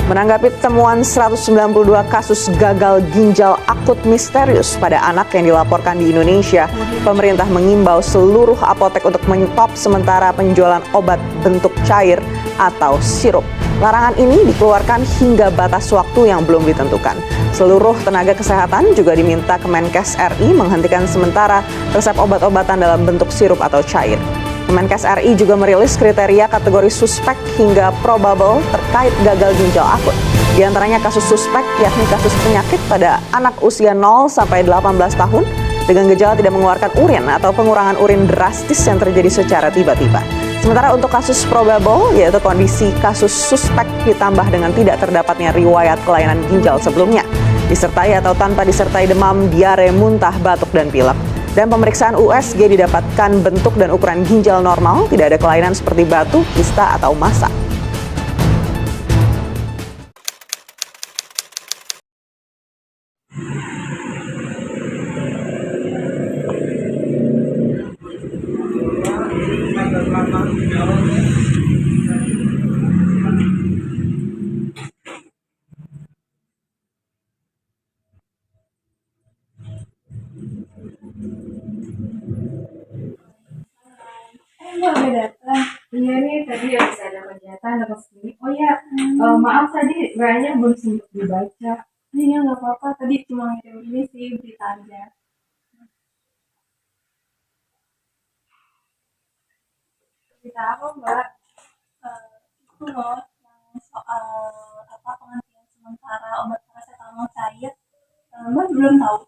Menanggapi temuan 192 kasus gagal ginjal akut misterius pada anak yang dilaporkan di Indonesia, pemerintah mengimbau seluruh apotek untuk menyetop sementara penjualan obat bentuk cair atau sirup. Larangan ini dikeluarkan hingga batas waktu yang belum ditentukan. Seluruh tenaga kesehatan juga diminta Kemenkes RI menghentikan sementara resep obat-obatan dalam bentuk sirup atau cair. Kemenkes RI juga merilis kriteria kategori suspek hingga probable terkait gagal ginjal akut. Di antaranya kasus suspek yakni kasus penyakit pada anak usia 0 sampai 18 tahun dengan gejala tidak mengeluarkan urin atau pengurangan urin drastis yang terjadi secara tiba-tiba. Sementara untuk kasus probable yaitu kondisi kasus suspek ditambah dengan tidak terdapatnya riwayat kelainan ginjal sebelumnya, disertai atau tanpa disertai demam, diare, muntah, batuk, dan pilek. Dan pemeriksaan USG didapatkan bentuk dan ukuran ginjal normal, tidak ada kelainan seperti batu, kista, atau massa. Enggak ada datang. Iya nih tadi habis ada kegiatan ada kesini. Oh ya, maaf tadi banyak belum sempat dibaca. Iya nggak apa-apa tadi cuma ngirim ini sih berita aja. Berita apa Mbak? Itu loh yang soal apa penghentian sementara obat paracetamol cair. Mbak belum tahu.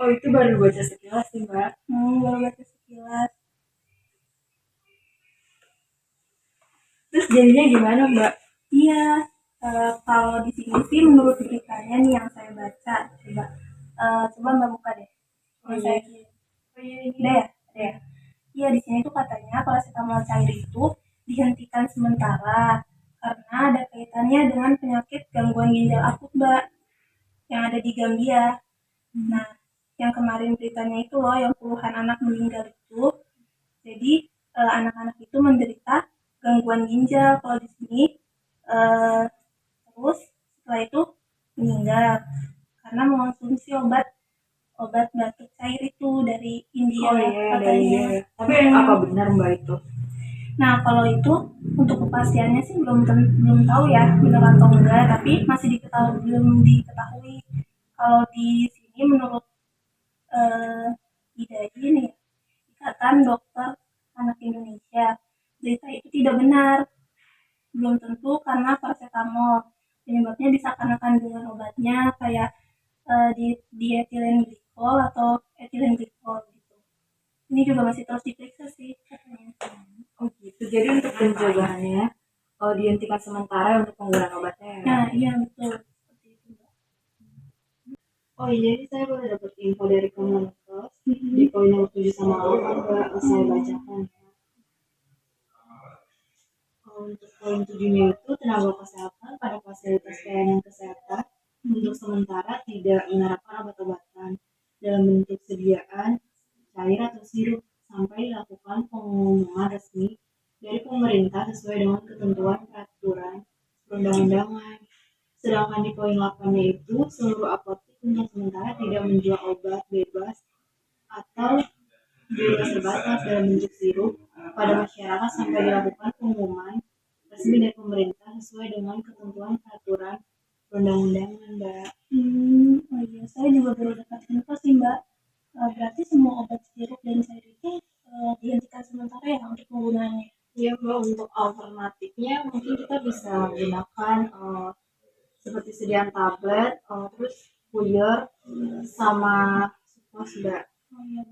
Oh itu baru baca sekilas sih Mbak. Baru baca sekilas. Terus jadinya gimana Mbak? Iya, kalau di sini sih menurut beritanya nih yang saya baca, coba Mbak buka deh. Saya ada ya, ada ya. Iya di sini tuh katanya paracetamol cair itu dihentikan sementara karena ada kaitannya dengan penyakit gangguan ginjal akut Mbak yang ada di Gambia. Nah, yang kemarin beritanya itu loh yang puluhan anak meninggal itu. Jadi anak-anak itu menderita gangguan ginjal kalau di sini, terus setelah itu meninggal karena mengonsumsi obat batuk cair itu dari India. Oh iya dari India. Tapi apa benar Mbak itu? Nah kalau itu untuk kepastiannya sih belum tahu ya benar atau enggak, tapi masih belum diketahui. Kalau di sini menurut IDAI nih, Ikatan Dokter Anak Indonesia, berita itu tidak benar. Belum tentu karena paracetamol. Penyebabnya bisa karena kandungan obatnya kayak di etilen glikol atau etilen glikol gitu. Ini juga masih terus diperiksa sih katanya. Oh gitu. Jadi untuk pencegahannya dihentikan sementara untuk penggunaan obatnya ya? Nah iya betul. Seperti itu, Mbak. Oh iya, jadi saya boleh dapat info dari Kemenkes di poin nomor 7 sama 8 Mbak, saya bacakan. Untuk poin 7-nya itu tenaga kesehatan pada fasilitas pelayanan kesehatan untuk sementara tidak menerapkan obat-obatan dalam bentuk sediaan cair atau sirup sampai dilakukan pengumuman resmi dari pemerintah sesuai dengan ketentuan peraturan perundang-undangan. Sedangkan di poin 8-nya itu seluruh apotek untuk sementara tidak menjual obat bebas atau bebas terbatas dalam bentuk sirup pada masyarakat sampai dilakukan pengumuman resmi dari pemerintah sesuai dengan ketentuan peraturan perundang-undangan Mbak. Oh iya, saya juga baru dapat info sih Mbak. Berarti semua obat sirup dan cair itu dihentikan sementara ya untuk penggunaannya. Iya Mbak, untuk alternatifnya mungkin kita bisa gunakan seperti sediaan tablet, terus puyer sama supos Mbak. Oh iya,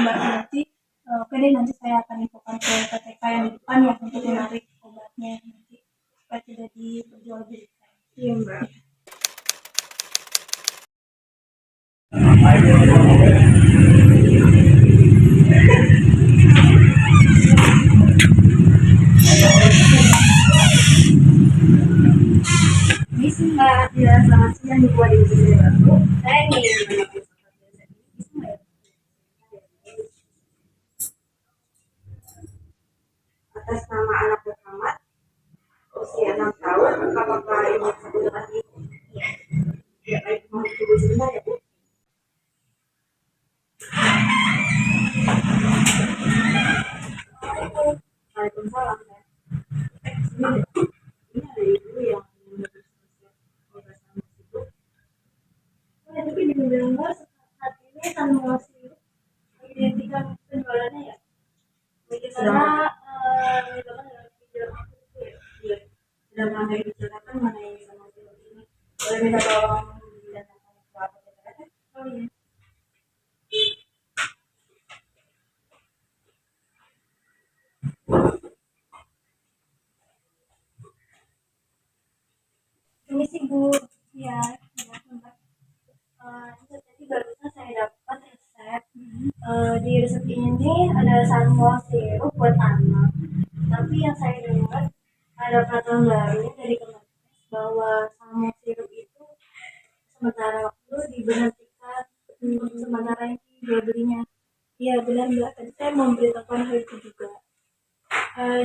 Mbak berarti oke deh nanti saya akan infokan ke PTK yang di depan ya untuk menarik obatnya nanti supaya tidak diperjualbelikan. Iya Mbak. Bisa ya selamat siang di buat ibu saya baru. Saya ingin menanyakan atas nama anak Muhammad. usia 6 tahun, apakah ini satu dengan ini? Ya, baik, mohon tunggu sebentar ya, Bu. Waalaikumsalam. Ini ada ibu yang tapi didengar saat ini simulasi identikan penjualannya ya. Bagaimana misalkan dalam video aku itu ya, sedang ramai dibicarakan mengenai simulasi ini. Boleh minta tolong didatangkan ke apa kita? Oh iya. Ini sih Bu, ya, ya, Mbak. Jadi barusan saya dapat resep. Di resep ini ada salmon sirup buat anak. Tapi yang saya dengar ada peraturan baru dari Kemenkes bahwa salmon sirup itu sementara waktu diberhentikan untuk sementara ini jual belinya. Iya benar Mbak. Tadi saya mau memberitahukan hal itu juga.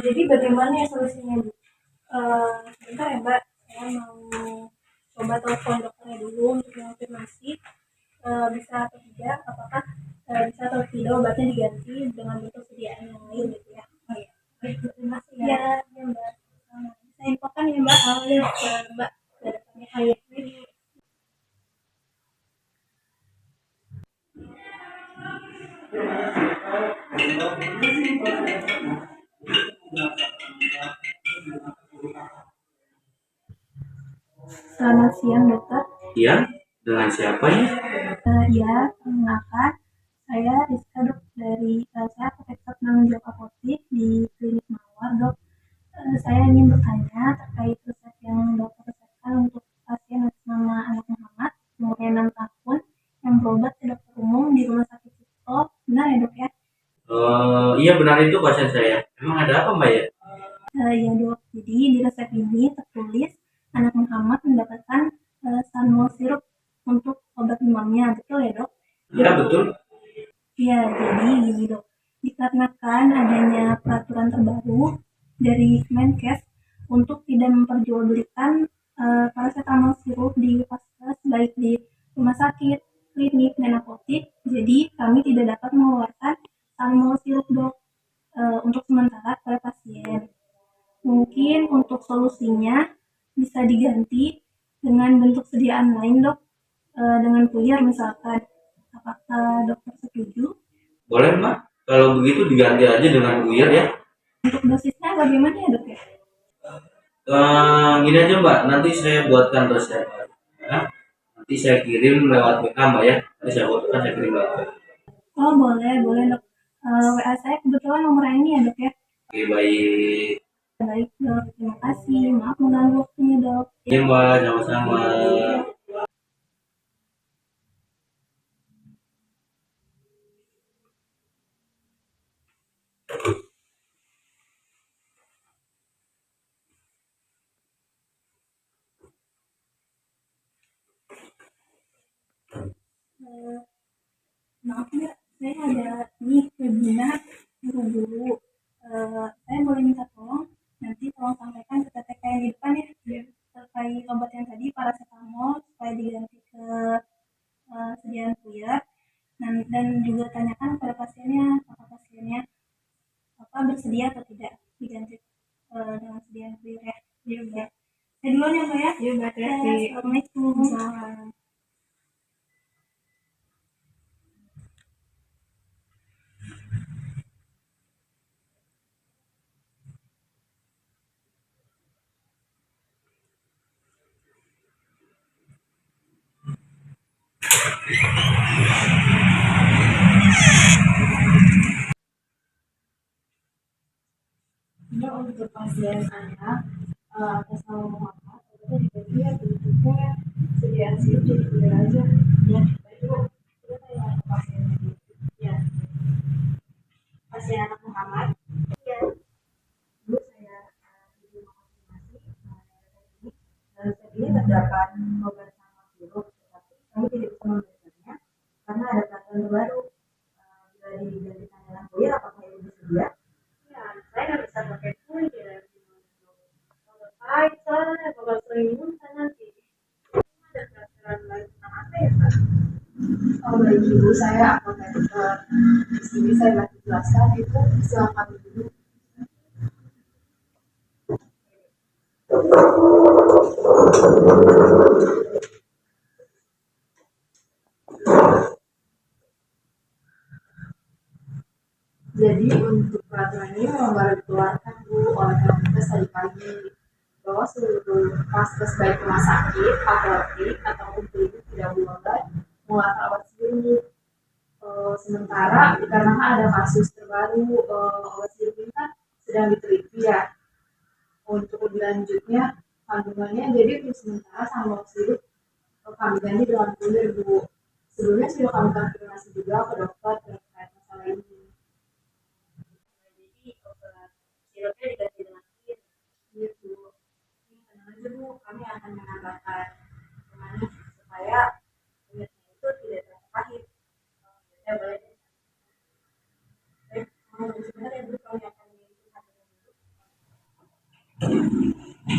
Jadi bagaimana ya solusinya Bu? Sebentar ya Mbak, saya mau coba telepon dokternya dulu untuk konfirmasi bisa atau tidak, apakah bisa atau tidak obatnya diganti dengan ketersediaan yang lain gitu ya. Oh iya, baik, terima kasih ya. Ya Mbak. Saya infokan ya Mbak, awalnya Mbak datangnya kayak ini. Selamat siang dokter. Iya, dengan siapa ya? Ya, perkenalkan, saya Rizka dok dari saya praktek penanggung jawab apotek di klinik Mawar dok. Saya ingin bertanya terkait resep yang dokter resepkan untuk pasien atas nama anak Muhammad, umurnya 6 tahun, yang berobat ke dokter umum di Rumah Sakit Cipto. Benar ya dok ya? Iya benar itu pasien saya. Emang ada apa Mbak ya? Ya dok, jadi di resep ini tertulis anak Muhammad mendapatkan Sanmol sirup untuk obat demamnya, betul ya dok? Iya betul. Ya, jadi gini dok, dikarenakan adanya peraturan terbaru dari Kemenkes untuk tidak memperjualbelikan paracetamol sirup di vaskes baik di rumah sakit, klinik, dan apotik, jadi kami tidak dapat mengeluarkan Sanmol sirup dok untuk sementara kepada pasien. Mungkin untuk solusinya bisa diganti dengan bentuk sediaan lain dok, dengan puyer misalkan. Apakah dokter setuju? Boleh Mbak. Kalau begitu diganti aja dengan buyer ya. Untuk dosisnya bagaimana ya dok ya? Gini aja Mbak, nanti saya buatkan resep. Ya. Nanti saya kirim lewat WA Mbak ya. Nanti saya buatkan, saya kirim lewat WA. Oh boleh, boleh dok. WA saya kebetulan nomor ini ya dok ya. Oke baik. Baik dok, terima kasih. Maaf mengganggu waktunya dok. Iya Mbak, sama-sama. Maaf ya, saya ada nih webinar guru-guru. Saya boleh minta tolong nanti tolong sampaikan ke TTK yang di depan ya, biar terkait obat yang tadi paracetamol supaya diganti ke sediaan puyer. Dan juga tanyakan pada pasiennya apakah pasiennya bersedia atau tidak diganti dengan sediaan puyer ya. Iya mbak. Saya duluan ya mbak ya. Iya mbak. Assalamualaikum. Salam. Ini untuk pasien anak atas nama Muhammad, itu dibagi ya bentuknya sediaan sirup jadi puyer aja. Ya, baik bu. Kita tanya ke pasien ini. Ya, pasien anak Muhammad. Ya. Dulu saya izin konfirmasi ini dan resep ini terdapat obat sama sirup, tetapi kami tidak bisa memberikannya karena ada peraturan terbaru. Bila digantikan dengan puyer, apakah ibu bersedia? Ya, saya nggak bisa pakai puyer. Oh, baik Ibu, saya apoteker. Di sini saya bantu jelaskan itu, silakan dulu. Jadi untuk peraturan ini memang baru dikeluarkan Bu oleh Kemenkes tadi pagi, bahwa seluruh vaskes baik rumah sakit, apotek ataupun klinik tidak boleh mengeluarkan obat sirup. Sementara karena ada kasus terbaru obat sirup ini kan sedang diteliti ya untuk lebih lanjutnya kandungannya. Jadi untuk sementara sama obat sirup kami ganti dengan pulir Bu. Sebelumnya sudah kami konfirmasi juga ke dokter terkait masalah ini. Jadi obat sirupnya diganti dengan air. Iya Bu. Ini tenang aja Bu, kami akan menambahkan pemanis supaya kunyitnya itu tidak terlalu pahit. Ya boleh. Baik, sebentar ya Bu, kami akan melihat dulu.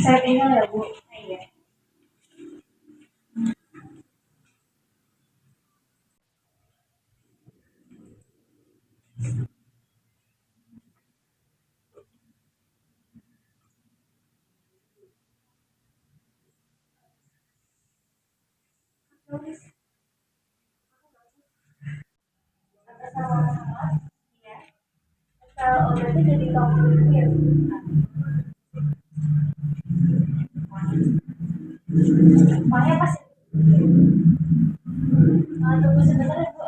Saya tinggal ya Bu. Iya. Kalau obatnya jadi tombol itu ya. Makanya pas tunggu sebentar ya Bu,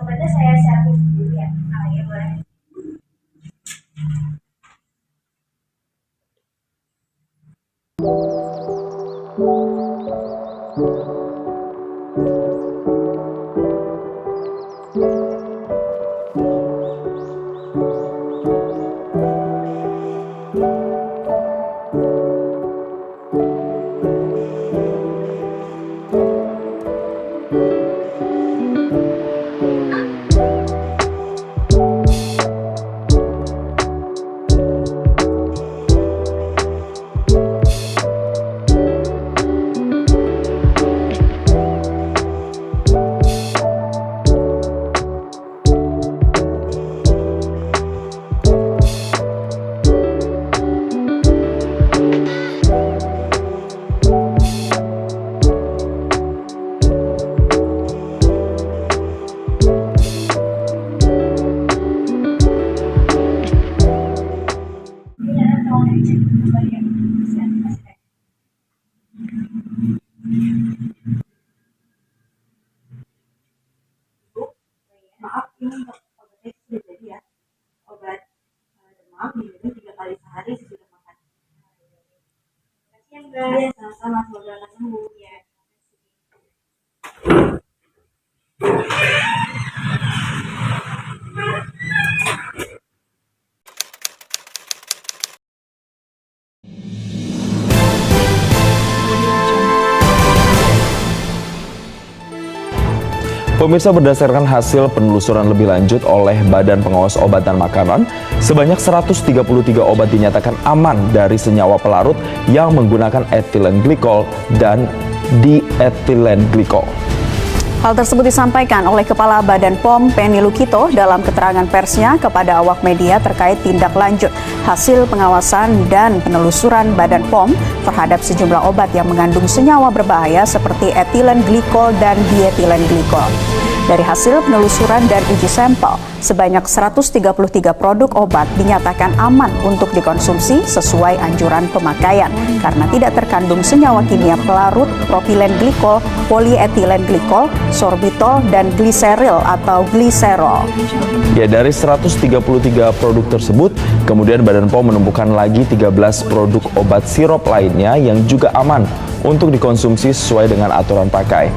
obatnya saya siapin dulu ya. Ya boleh. Maaf, ini untuk obatnya sudah jadi ya. Obat demam diminum 3 kali sehari sesudah makan. Terima kasih ya, sama-sama, semoga akan sembuh ya. Pemirsa, berdasarkan hasil penelusuran lebih lanjut oleh Badan Pengawas Obat dan Makanan, sebanyak 133 obat dinyatakan aman dari senyawa pelarut yang menggunakan etilen glikol dan dietilen glikol. Hal tersebut disampaikan oleh Kepala Badan POM Penny Lukito dalam keterangan persnya kepada awak media terkait tindak lanjut hasil pengawasan dan penelusuran Badan POM terhadap sejumlah obat yang mengandung senyawa berbahaya seperti etilen glikol dan dietilen glikol. Dari hasil penelusuran dan uji sampel, sebanyak 133 produk obat dinyatakan aman untuk dikonsumsi sesuai anjuran pemakaian karena tidak terkandung senyawa kimia pelarut propilen glikol, polietilen glikol, sorbitol, dan gliseril atau gliserol. Ya, dari 133 produk tersebut, kemudian Badan POM menemukan lagi 13 produk obat sirop lainnya yang juga aman untuk dikonsumsi sesuai dengan aturan pakai.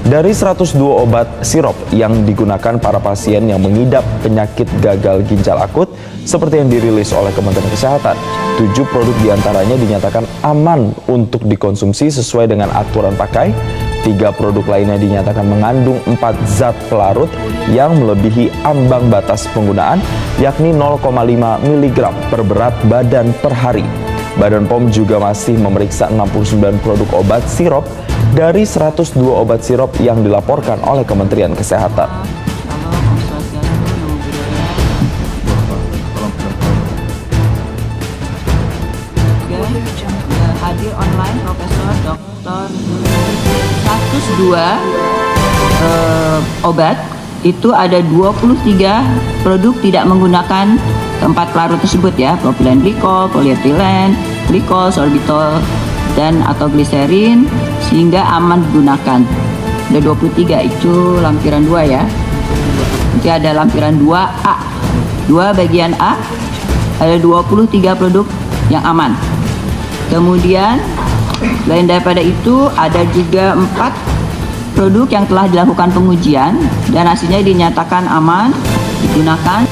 Dari 102 obat sirop yang digunakan para pasien yang mengidap penyakit gagal ginjal akut seperti yang dirilis oleh Kementerian Kesehatan, 7 produk diantaranya dinyatakan aman untuk dikonsumsi sesuai dengan aturan pakai. 3 produk lainnya dinyatakan mengandung 4 zat pelarut yang melebihi ambang batas penggunaan, yakni 0,5 mg per berat badan per hari. Badan POM juga masih memeriksa 69 produk obat sirop dari 102 obat sirop yang dilaporkan oleh Kementerian Kesehatan. Hadir online Profesor Dr. 102 obat, itu ada 23 produk tidak menggunakan keempat pelarut tersebut ya, propilen glikol, polietilen, glikol, sorbitol, dan atau gliserin, sehingga aman digunakan. Ada 23, itu lampiran 2 ya. Nanti ada lampiran 2A. 2 bagian A, ada 23 produk yang aman. Kemudian selain daripada itu ada juga 4 produk yang telah dilakukan pengujian dan hasilnya dinyatakan aman digunakan.